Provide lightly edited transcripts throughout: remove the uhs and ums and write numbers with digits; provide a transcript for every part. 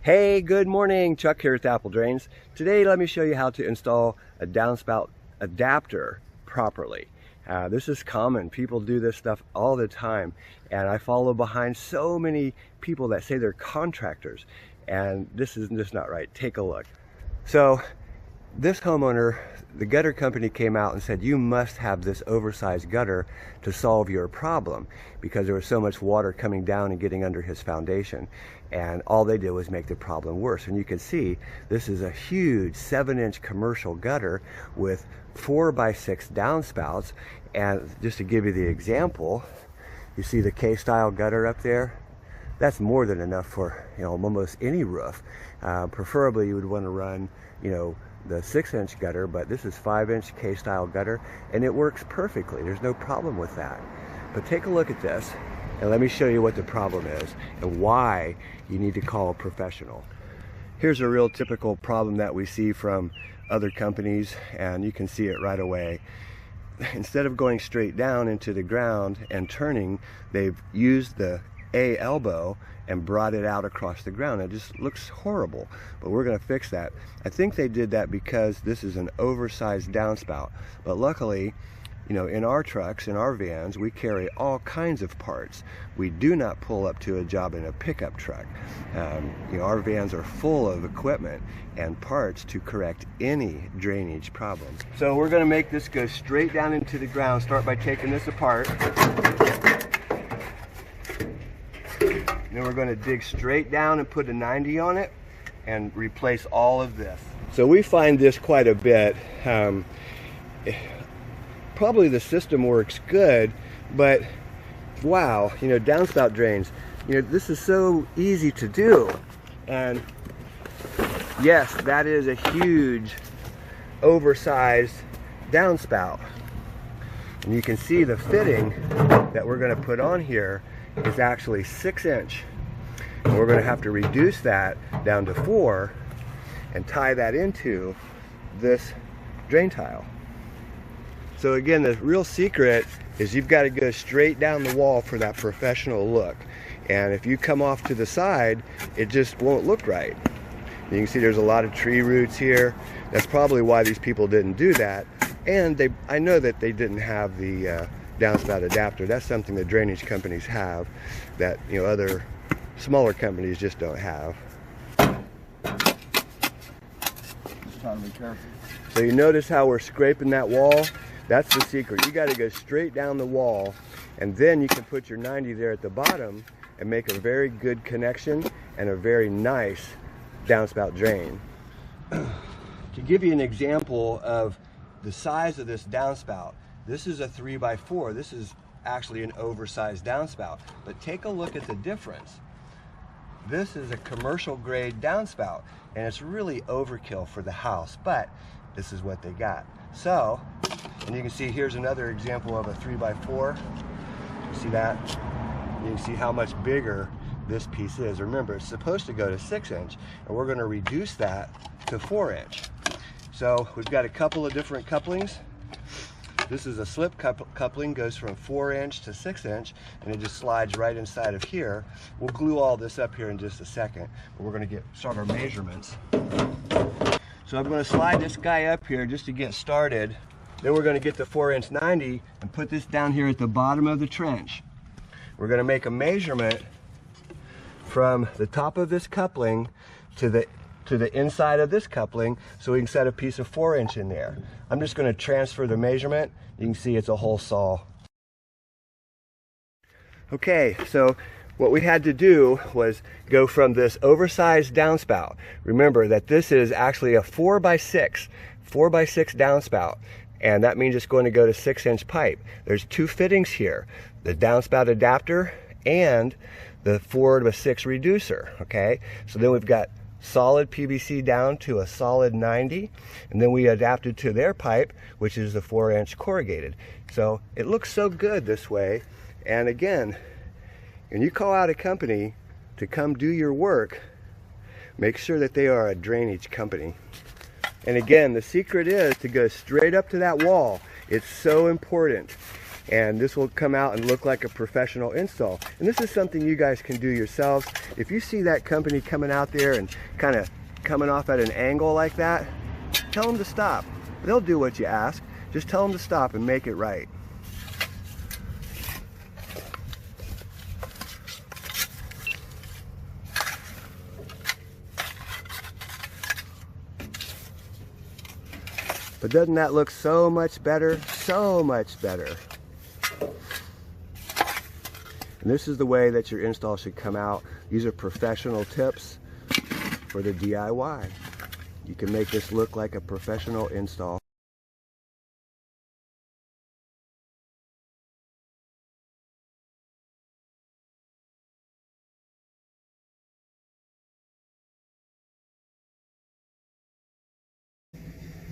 Hey, good morning. Chuck here with Apple Drains. Today, let me show you how to install a downspout adapter properly. This is common. People do this stuff all the time, and I follow behind so many people that say they're contractors, and this is just not right. Take a look. So, this homeowner, the gutter company came out and said, you must have this oversized gutter to solve your problem, because there was so much water coming down and getting under his foundation. And all they did was make the problem worse. And you can see this is a huge 7-inch commercial gutter with 4x6 downspouts. And just to give you the example, you see the K-style gutter up there? That's more than enough for, almost any roof. Preferably you would want to run, the 6-inch gutter, but this is 5-inch K-style gutter, and it works perfectly. There's no problem with that. But take a look at this, and let me show you what the problem is and why you need to call a professional. Here's a real typical problem that we see from other companies, and you can see it right away. Instead of going straight down into the ground and turning, they've used the A elbow and brought it out across the ground. It just looks horrible, but we're going to fix that. I think they did that because this is an oversized downspout, but luckily, in our trucks, in our vans, we carry all kinds of parts. We do not pull up to a job in a pickup truck. Our vans are full of equipment and parts to correct any drainage problem. So we're going to make this go straight down into the ground. Start by taking this apart. Then we're going to dig straight down and put a 90 on it and replace all of this. So we find this quite a bit. Probably the system works good, but wow, downspout drains, this is so easy to do. And yes, that is a huge oversized downspout. And you can see the fitting that we're going to put on here is actually 6-inch. And we're going to have to reduce that down to 4 and tie that into this drain tile. So again, the real secret is you've got to go straight down the wall for that professional look. And if you come off to the side, it just won't look right. You can see there's a lot of tree roots here. That's probably why these people didn't do that. And I know that they didn't have the downspout adapter. That's something that drainage companies have that other smaller companies just don't have. Just trying to be careful. So you notice how we're scraping that wall? That's the secret. You got to go straight down the wall, and then you can put your 90 there at the bottom and make a very good connection and a very nice downspout drain. To give you an example of the size of this downspout, this is a 3x4. This is actually an oversized downspout. But take a look at the difference. This is a commercial grade downspout, and it's really overkill for the house, but this is what they got. So, and you can see here's another example of a 3x4. You see that? You can see how much bigger this piece is. Remember, it's supposed to go to 6-inch, and we're going to reduce that to 4-inch. So we've got a couple of different couplings. This is a slip coupling, goes from 4-inch to 6-inch, and it just slides right inside of here. We'll glue all this up here in just a second, but we're going to start our measurements. So I'm going to slide this guy up here just to get started. Then we're going to get the 4-inch 90 and put this down here at the bottom of the trench. We're going to make a measurement from the top of this coupling to the inside of this coupling, so we can set a piece of 4-inch in there. I'm just going to transfer the measurement. You can see it's a hole saw. Okay, so what we had to do was go from this oversized downspout. Remember that this is actually a 4x6 downspout, and that means it's going to go to 6-inch pipe. There's 2 fittings here, the downspout adapter and the 4x6 reducer. Okay, so then we've got solid PVC down to a solid 90, and then we adapted to their pipe, which is the 4-inch corrugated. So it looks so good this way. And again, when you call out a company to come do your work, make sure that they are a drainage company. And again, the secret is to go straight up to that wall. It's so important. and this will come out and look like a professional install. And this is something you guys can do yourselves. If you see that company coming out there and kind of coming off at an angle like that, tell them to stop. They'll do what you ask. Just tell them to stop and make it right. But doesn't that look so much better? So much better. And this is the way that your install should come out. These are professional tips for the DIY. You can make this look like a professional install.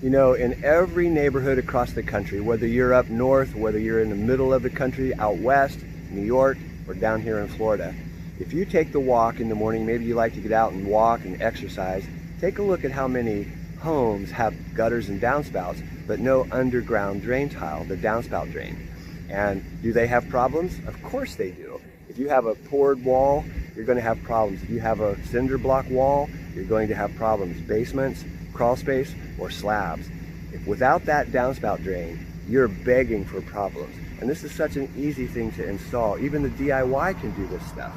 You know, in every neighborhood across the country, whether you're up north, whether you're in the middle of the country, out west, New York, or down here in Florida, if you take the walk in the morning, maybe you like to get out and walk and exercise, take a look at how many homes have gutters and downspouts, but no underground drain tile, the downspout drain. And do they have problems? Of course they do. If you have a poured wall, you're going to have problems. If you have a cinder block wall, you're going to have problems. Basements, crawl space, or slabs. If without that downspout drain, you're begging for problems. And this is such an easy thing to install. Even the DIY can do this stuff.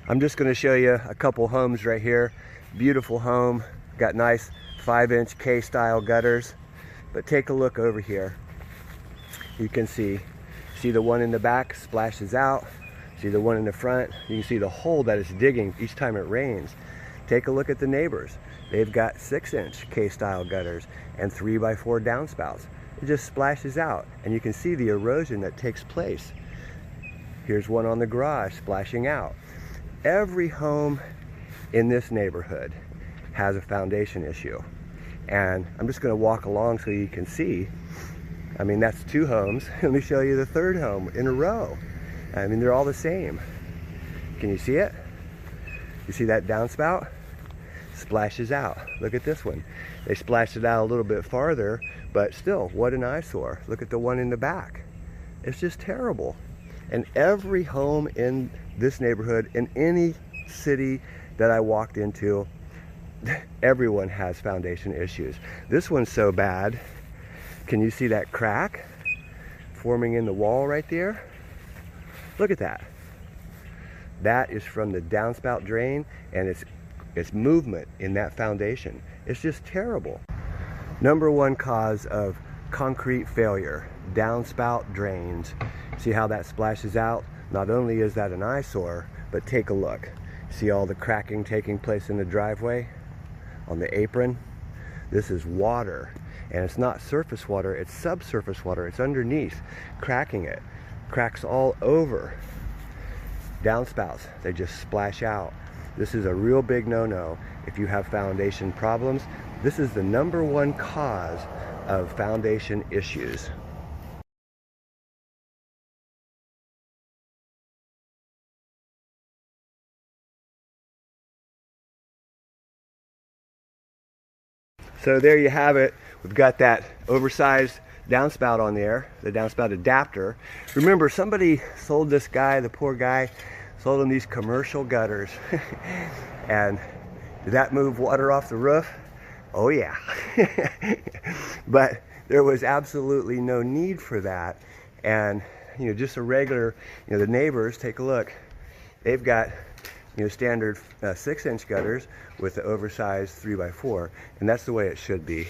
I'm just going to show you a couple homes right here. Beautiful home, got nice 5-inch K-style gutters. But take a look over here. You can see the one in the back splashes out. See the one in the front. You can see the hole that it's digging each time it rains. Take a look at the neighbors. They've got 6-inch K-style gutters and 3x4 downspouts. It just splashes out, and you can see the erosion that takes place. Here's one on the garage splashing out. Every home in this neighborhood has a foundation issue. And I'm just going to walk along so you can see. I mean, that's 2 homes. Let me show you the 3rd home in a row. I mean, they're all the same. Can you see it? You see that downspout? Splashes out. Look at this one. They splashed it out a little bit farther, but still, what an eyesore. Look at the one in the back. It's just terrible. And every home in this neighborhood, in any city that I walked into, everyone has foundation issues. This one's so bad. Can you see that crack forming in the wall right there? Look at that. That is from the downspout drain, and it's movement in that foundation. It's just terrible. Number 1 cause of concrete failure, downspout drains. See how that splashes out? Not only is that an eyesore, but take a look. See all the cracking taking place in the driveway, on the apron? This is water, and it's not surface water, it's subsurface water. It's underneath, cracking it. Cracks all over. Downspouts, they just splash out. This is a real big no-no if you have foundation problems. This is the number 1 cause of foundation issues. So there you have it. We've got that oversized downspout on there, the downspout adapter. Remember, somebody sold this guy, the poor guy, sold him these commercial gutters. And did that move water off the roof? Oh yeah. But there was absolutely no need for that. And you know, just a regular, you know, the neighbors, take a look. They've got, you know, standard 6-inch gutters with the oversized 3x4, and that's the way it should be.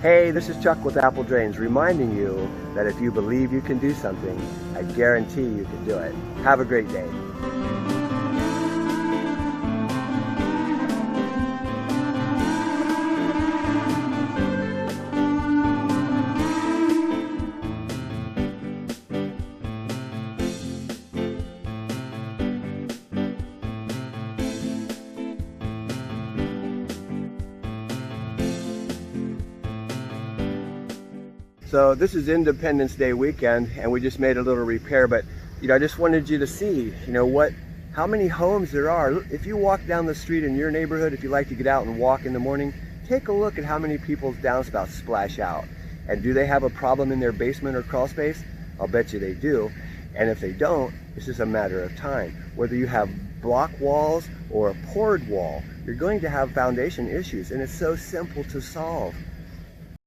Hey, this is Chuck with Apple Drains, reminding you that if you believe you can do something, I guarantee you can do it. Have a great day. So this is Independence Day weekend and we just made a little repair, but I just wanted you to see, how many homes there are. If you walk down the street in your neighborhood, if you like to get out and walk in the morning, take a look at how many people's downspouts splash out. And do they have a problem in their basement or crawl space? I'll bet you they do. And if they don't, it's just a matter of time. Whether you have block walls or a poured wall, you're going to have foundation issues, and it's so simple to solve.